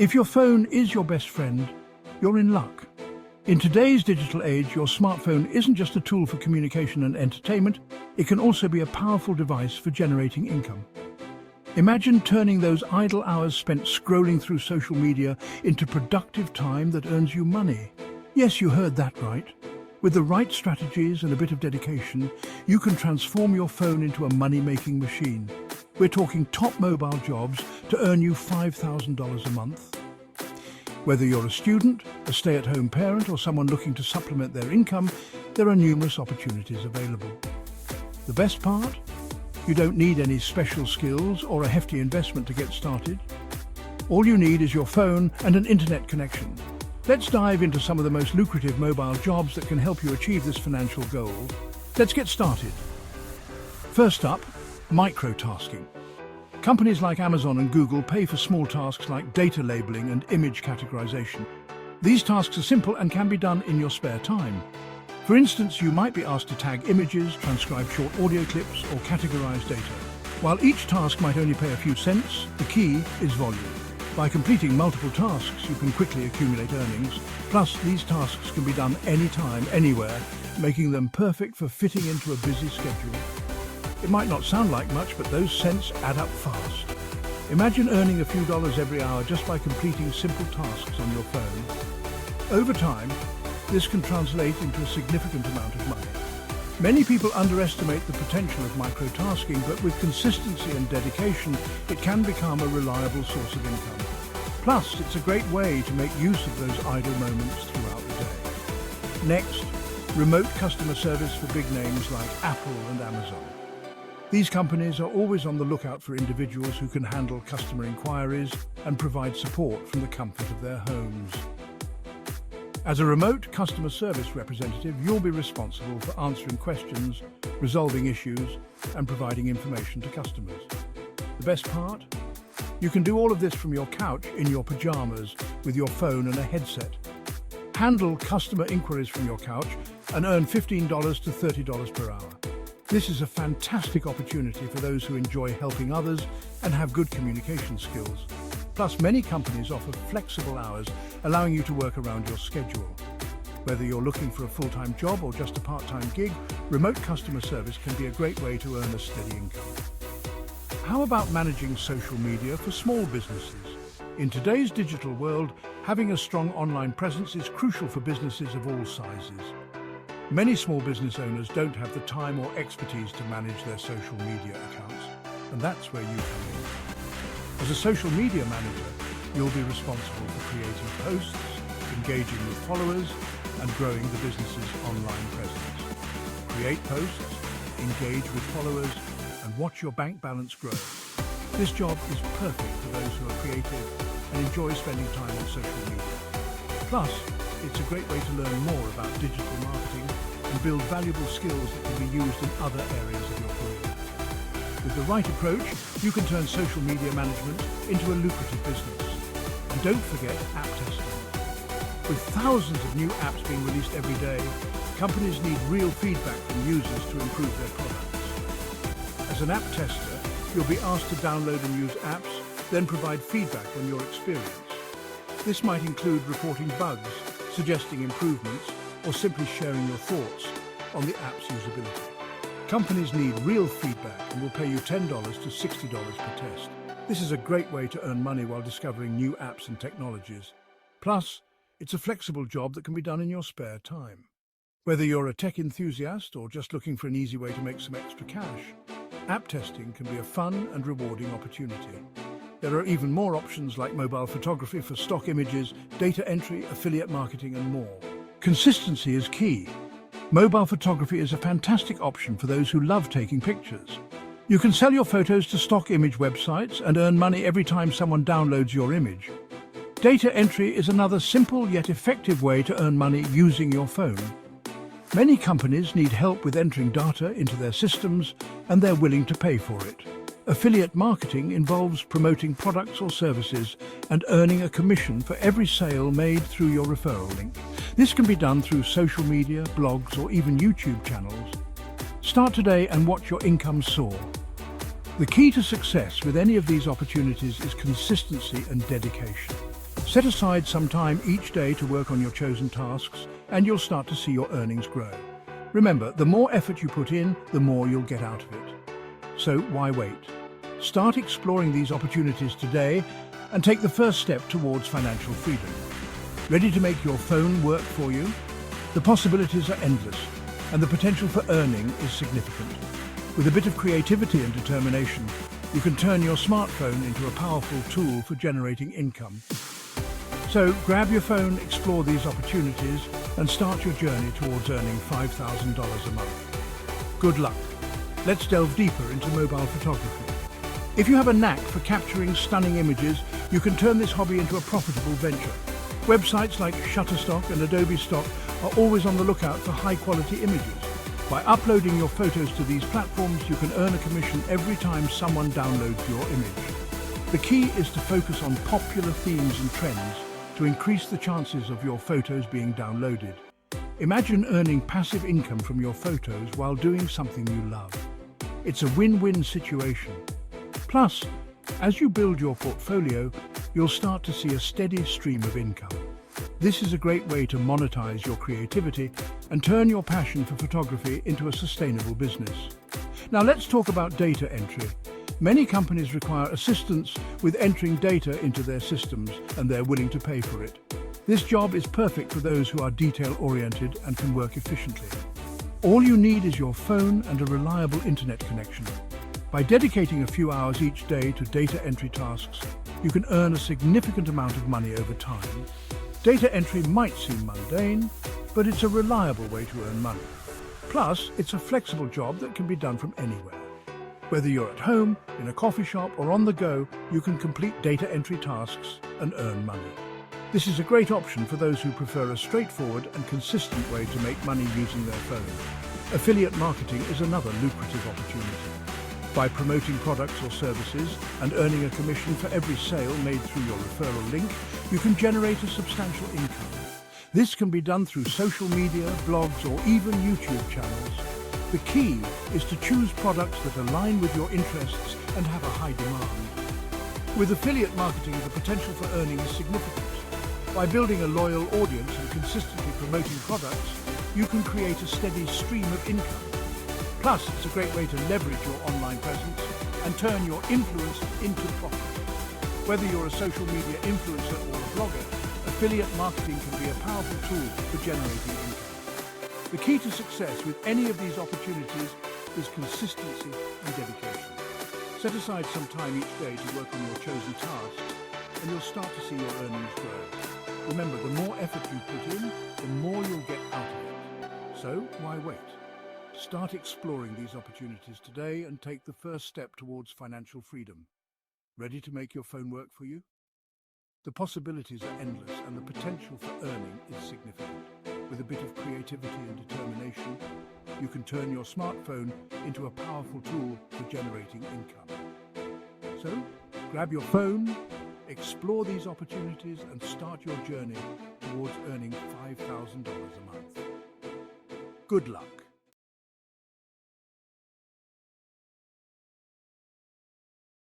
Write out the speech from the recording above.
If your phone is your best friend, you're in luck. In today's digital age, your smartphone isn't just a tool for communication and entertainment, it can also be a powerful device for generating income. Imagine turning those idle hours spent scrolling through social media into productive time that earns you money. Yes, you heard that right. With the right strategies and a bit of dedication, you can transform your phone into a money-making machine. We're talking top mobile jobs to earn you $5,000 a month. Whether you're a student, a stay-at-home parent, or someone looking to supplement their income, there are numerous opportunities available. The best part? You don't need any special skills or a hefty investment to get started. All you need is your phone and an internet connection. Let's dive into some of the most lucrative mobile jobs that can help you achieve this financial goal. Let's get started. First up, microtasking. Companies like Amazon and Google pay for small tasks like data labeling and image categorization. These tasks are simple and can be done in your spare time. For instance, you might be asked to tag images, transcribe short audio clips, or categorize data. While each task might only pay a few cents, the key is volume. By completing multiple tasks, you can quickly accumulate earnings. Plus, these tasks can be done anytime, anywhere, making them perfect for fitting into a busy schedule. It might not sound like much, but those cents add up fast. Imagine earning a few dollars every hour just by completing simple tasks on your phone. Over time, this can translate into a significant amount of money. Many people underestimate the potential of microtasking, but with consistency and dedication, it can become a reliable source of income. Plus, it's a great way to make use of those idle moments throughout the day. Next, remote customer service for big names like Apple and Amazon. These companies are always on the lookout for individuals who can handle customer inquiries and provide support from the comfort of their homes. As a remote customer service representative, you'll be responsible for answering questions, resolving issues, and providing information to customers. The best part? You can do all of this from your couch in your pajamas with your phone and a headset. Handle customer inquiries from your couch and earn $15 to $30 per hour. This is a fantastic opportunity for those who enjoy helping others and have good communication skills. Plus, many companies offer flexible hours, allowing you to work around your schedule. Whether you're looking for a full-time job or just a part-time gig, remote customer service can be a great way to earn a steady income. How about managing social media for small businesses? In today's digital world, having a strong online presence is crucial for businesses of all sizes. Many small business owners don't have the time or expertise to manage their social media accounts, and that's where you come in. As a social media manager, you'll be responsible for creating posts, engaging with followers, and growing the business's online presence. Create posts, engage with followers, and watch your bank balance grow. This job is perfect for those who are creative and enjoy spending time on social media. Plus, it's a great way to learn more about digital marketing and build valuable skills that can be used in other areas of your career. With the right approach, you can turn social media management into a lucrative business. And don't forget app testing. With thousands of new apps being released every day, companies need real feedback from users to improve their products. As an app tester, you'll be asked to download and use apps, then provide feedback on your experience. This might include reporting bugs, suggesting improvements, or simply sharing your thoughts on the app's usability. Companies need real feedback and will pay you $10 to $60 per test. This is a great way to earn money while discovering new apps and technologies. Plus, it's a flexible job that can be done in your spare time. Whether you're a tech enthusiast or just looking for an easy way to make some extra cash, app testing can be a fun and rewarding opportunity. There are even more options like mobile photography for stock images, data entry, affiliate marketing, and more. Consistency is key. Mobile photography is a fantastic option for those who love taking pictures. You can sell your photos to stock image websites and earn money every time someone downloads your image. Data entry is another simple yet effective way to earn money using your phone. Many companies need help with entering data into their systems, and they're willing to pay for it. Affiliate marketing involves promoting products or services and earning a commission for every sale made through your referral link. This can be done through social media, blogs, or even YouTube channels. Start today and watch your income soar. The key to success with any of these opportunities is consistency and dedication. Set aside some time each day to work on your chosen tasks, and you'll start to see your earnings grow. Remember, the more effort you put in, the more you'll get out of it. So why wait? Start exploring these opportunities today and take the first step towards financial freedom. Ready to make your phone work for you? The possibilities are endless, and the potential for earning is significant. With a bit of creativity and determination, you can turn your smartphone into a powerful tool for generating income. So grab your phone, explore these opportunities, and start your journey towards earning $5,000 a month. Good luck. Let's delve deeper into mobile photography. If you have a knack for capturing stunning images, you can turn this hobby into a profitable venture. Websites like Shutterstock and Adobe Stock are always on the lookout for high-quality images. By uploading your photos to these platforms, you can earn a commission every time someone downloads your image. The key is to focus on popular themes and trends to increase the chances of your photos being downloaded. Imagine earning passive income from your photos while doing something you love. It's a win-win situation. Plus, as you build your portfolio, you'll start to see a steady stream of income. This is a great way to monetize your creativity and turn your passion for photography into a sustainable business. Now let's talk about data entry. Many companies require assistance with entering data into their systems, and they're willing to pay for it. This job is perfect for those who are detail-oriented and can work efficiently. All you need is your phone and a reliable internet connection. By dedicating a few hours each day to data entry tasks, you can earn a significant amount of money over time. Data entry might seem mundane, but it's a reliable way to earn money. Plus, it's a flexible job that can be done from anywhere. Whether you're at home, in a coffee shop, or on the go, you can complete data entry tasks and earn money. This is a great option for those who prefer a straightforward and consistent way to make money using their phone. Affiliate marketing is another lucrative opportunity. By promoting products or services and earning a commission for every sale made through your referral link, you can generate a substantial income. This can be done through social media, blogs, or even YouTube channels. The key is to choose products that align with your interests and have a high demand. With affiliate marketing, the potential for earning is significant. By building a loyal audience and consistently promoting products, you can create a steady stream of income. Plus, it's a great way to leverage your online presence and turn your influence into profit. Whether you're a social media influencer or a blogger, affiliate marketing can be a powerful tool for generating income. The key to success with any of these opportunities is consistency and dedication. Set aside some time each day to work on your chosen tasks, and you'll start to see your earnings grow. Remember, the more effort you put in, the more you'll get out of it. So why wait? Start exploring these opportunities today and take the first step towards financial freedom. Ready to make your phone work for you? The possibilities are endless, and the potential for earning is significant. With a bit of creativity and determination, you can turn your smartphone into a powerful tool for generating income. So, grab your phone, explore these opportunities, and start your journey towards earning $5,000 a month. Good luck.